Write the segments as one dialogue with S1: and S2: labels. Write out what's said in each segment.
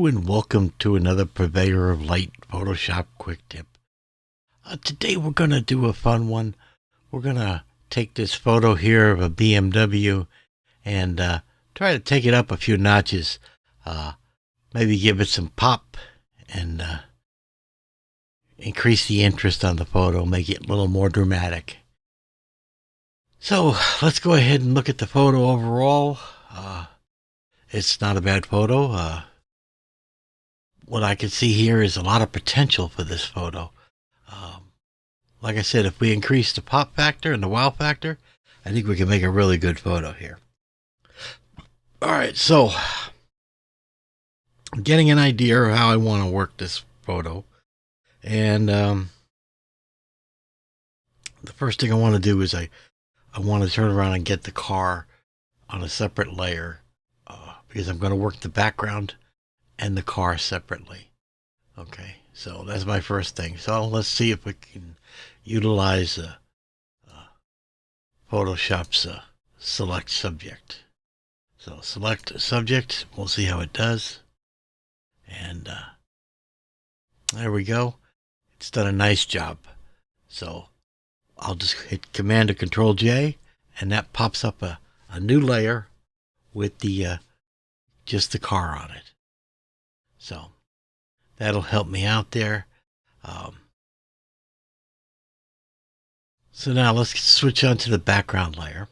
S1: and welcome to another Purveyor of Light Photoshop quick tip. Today we're going to do a fun one. We're going to take this photo here of a BMW and try to take it up a few notches. Maybe give it some pop and increase the interest on the photo, make it a little more dramatic. So let's go ahead and look at the photo overall. It's not a bad photo. What I can see here is a lot of potential for this photo. Like I said, if we increase the pop factor and the wow factor, I think we can make a really good photo here. All right, so I'm getting an idea of how I want to work this photo. And the first thing I want to do is I want to turn around and get the car on a separate layer because I'm going to work the background and the car separately. Okay, so that's my first thing. So let's see if we can utilize Photoshop's select subject. So select subject, we'll see how it does. And there we go. It's done a nice job. So I'll just hit Command or Control J, and that pops up a new layer with the just the car on it. So that'll help me out there. So now let's switch on to the background layer.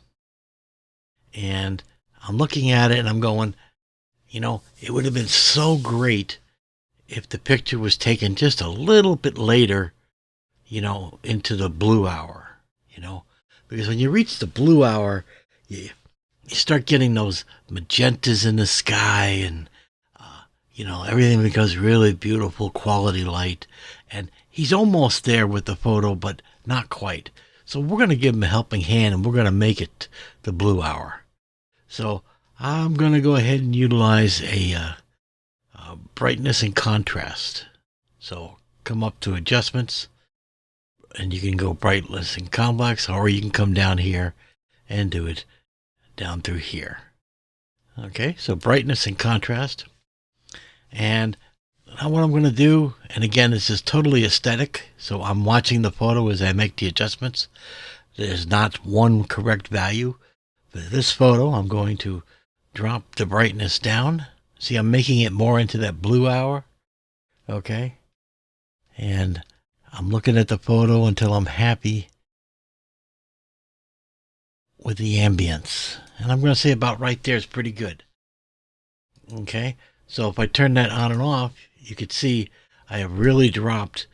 S1: And I'm looking at it and I'm going, you know, it would have been so great if the picture was taken just a little bit later, you know, into the blue hour, you know, because when you reach the blue hour, you start getting those magentas in the sky and, you know, everything becomes really beautiful quality light. And he's almost there with the photo, but not quite. So we're going to give him a helping hand and we're going to make it the blue hour. So I'm going to go ahead and utilize a brightness and contrast. So come up to adjustments and you can go brightness and complex, or you can come down here and do it down through here. Okay, so brightness and contrast. And now what I'm going to do, and again, this is totally aesthetic, so I'm watching the photo as I make the adjustments. There's not one correct value. For this photo, I'm going to drop the brightness down. See, I'm making it more into that blue hour. Okay. And I'm looking at the photo until I'm happy with the ambience. And I'm going to say about right there is pretty good. Okay. So if I turn that on and off, you could see I have really dropped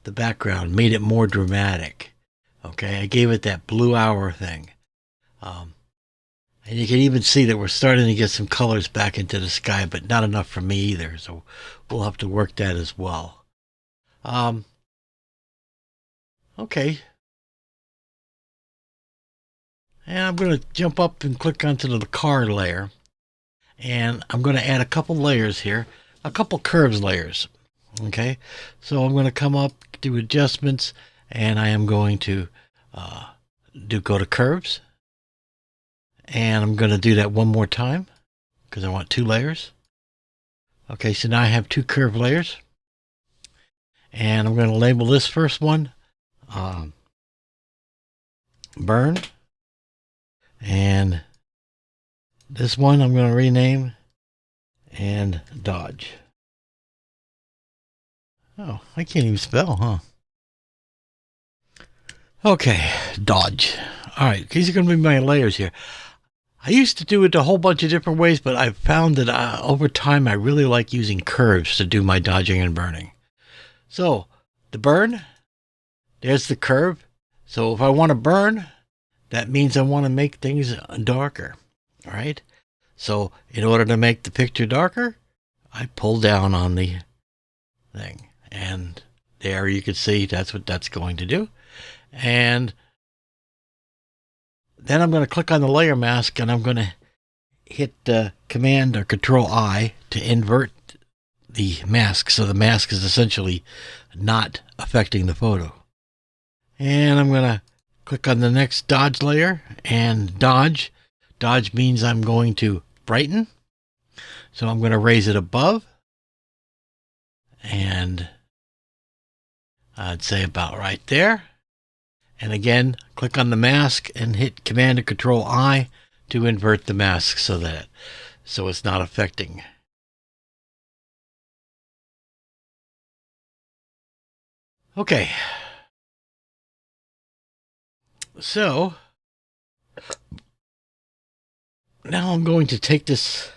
S1: the background, made it more dramatic. Okay. I gave it that blue hour thing. And you can even see that we're starting to get some colors back into the sky, but not enough for me either. So we'll have to work that as well. Okay. And I'm going to jump up and click onto the car layer. And I'm going to add a couple layers here, a couple curves layers. Okay. So I'm going to come up, do adjustments, and I am going to go to curves. And I'm going to do that one more time because I want two layers. Okay, so now I have two curve layers. And I'm going to label this first one burn. And this one I'm going to rename and dodge. Oh, I can't even spell, huh? Okay, dodge. All right, these are going to be my layers here. I used to do it a whole bunch of different ways, but I've found that over time I really like using curves to do my dodging and burning. So the burn, there's the curve. So if I want to burn, that means I want to make things darker. All right. So in order to make the picture darker, I pull down on the thing. And there you can see that's what that's going to do. And then I'm going to click on the layer mask and I'm going to hit Command or Control I to invert the mask. So the mask is essentially not affecting the photo. And I'm going to click on the next dodge layer and dodge. Dodge means I'm going to brighten. So I'm going to raise it above And I'd say about right there. And again, click on the mask and hit Command and Control I to invert the mask so it's not affecting. Okay. So now I'm going to take this.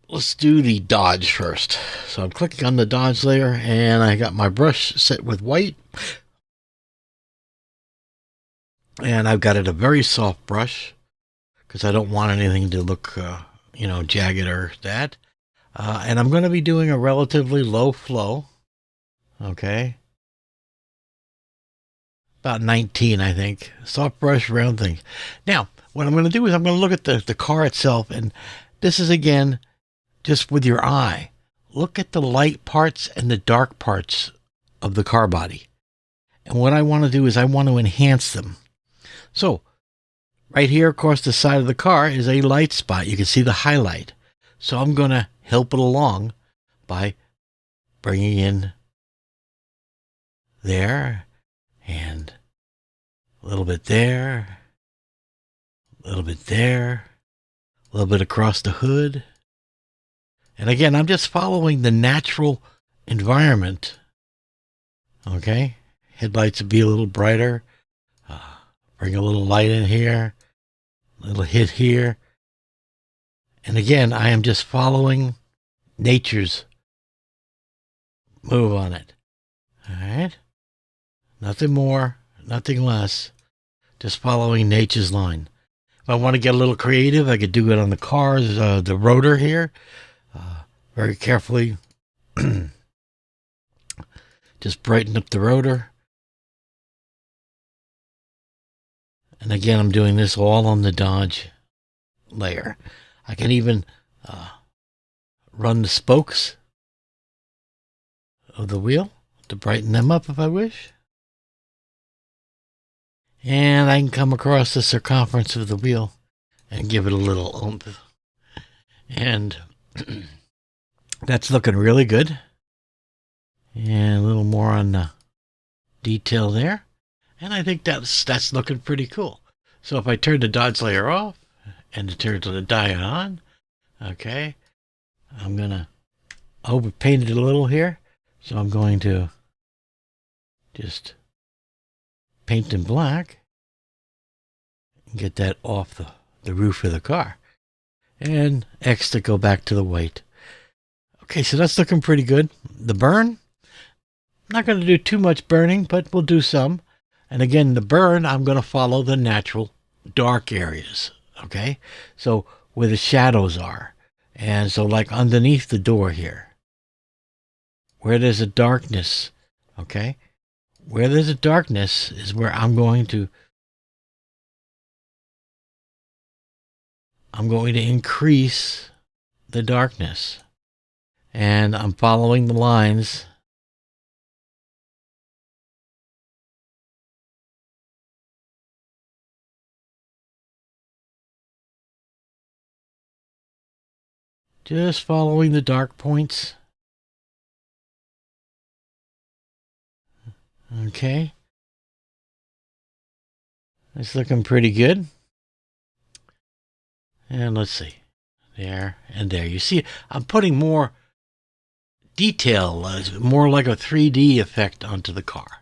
S1: Let's do the dodge first. So I'm clicking on the dodge layer and I got my brush set with white. And I've got it a very soft brush because I don't want anything to look, jagged or that. And I'm going to be doing a relatively low flow. Okay. About 19, I think. Soft brush, round thing. Now, what I'm going to do is I'm going to look at the car itself. And this is, again, just with your eye. Look at the light parts and the dark parts of the car body. And what I want to do is I want to enhance them. So, right here across the side of the car is a light spot. You can see the highlight. So I'm going to help it along by bringing in there and a little bit there, a little bit there, a little bit across the hood. And again, I'm just following the natural environment. Okay. Headlights would be a little brighter. Bring a little light in here, a little hit here. And again, I am just following nature's move on it. All right. Nothing more, nothing less. Just following nature's line. If I want to get a little creative, I could do it on the cars, the rotor here. Very carefully. Just brighten up the rotor. And again, I'm doing this all on the dodge layer. I can even run the spokes of the wheel to brighten them up if I wish. And I can come across the circumference of the wheel and give it a little oomph. And that's looking really good. And a little more on the detail there. And I think that's looking pretty cool. So if I turn the dodge layer off and turn the diode on, okay, I'm going to overpaint it a little here. So I'm going to just paint in black and get that off the roof of the car. And X to go back to the white. Okay, so that's looking pretty good. The burn, not going to do too much burning, but we'll do some. And again, the burn, I'm going to follow the natural dark areas, okay? So where the shadows are. And so like underneath the door here, where there's a darkness, okay? Where there's a darkness is where I'm going to increase the darkness. And I'm following the lines. Just following the dark points. Okay. It's looking pretty good. And let's see. There and there. You see, I'm putting more detail, more like a 3D effect onto the car.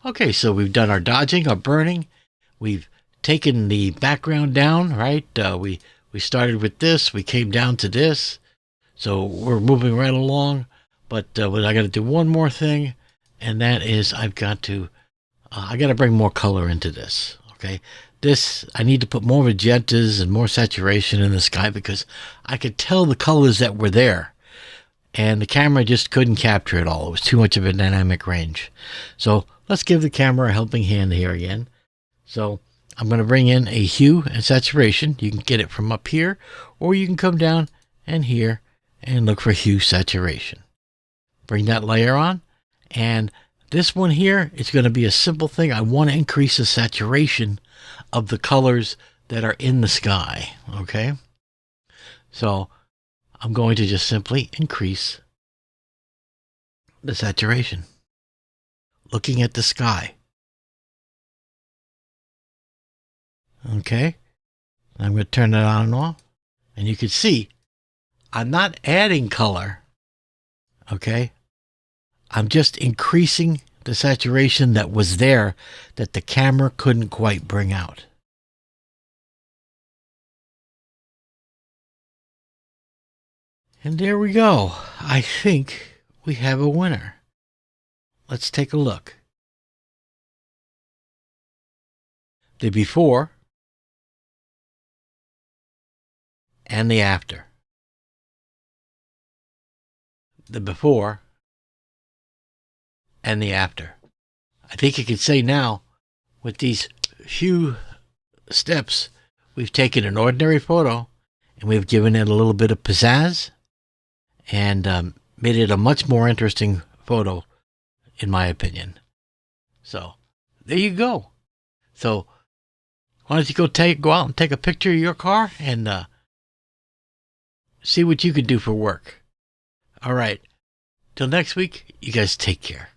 S1: Okay, so we've done our dodging, our burning. We've taken the background down, right? We started with this. We came down to this. So we're moving right along. But I got to do one more thing. And that is I got to bring more color into this. Okay. This, I need to put more magentas and more saturation in the sky because I could tell the colors that were there. And the camera just couldn't capture it all. It was too much of a dynamic range. So let's give the camera a helping hand here again. So I'm going to bring in a hue and saturation. You can get it from up here, or you can come down and here and look for hue saturation. Bring that layer on. And this one here, it's going to be a simple thing. I want to increase the saturation of the colors that are in the sky. Okay. So I'm going to just simply increase the saturation. Looking at the sky. Okay. I'm going to turn it on and off. And you can see I'm not adding color. Okay. I'm just increasing the saturation that was there that the camera couldn't quite bring out. And there we go. I think we have a winner. Let's take a look. The before and the after. The before and the after. I think you could say now, with these few steps, we've taken an ordinary photo and we've given it a little bit of pizzazz and made it a much more interesting photo, in my opinion. So there you go. So why don't you go out and take a picture of your car and see what you can do for work. All right. Till next week, you guys take care.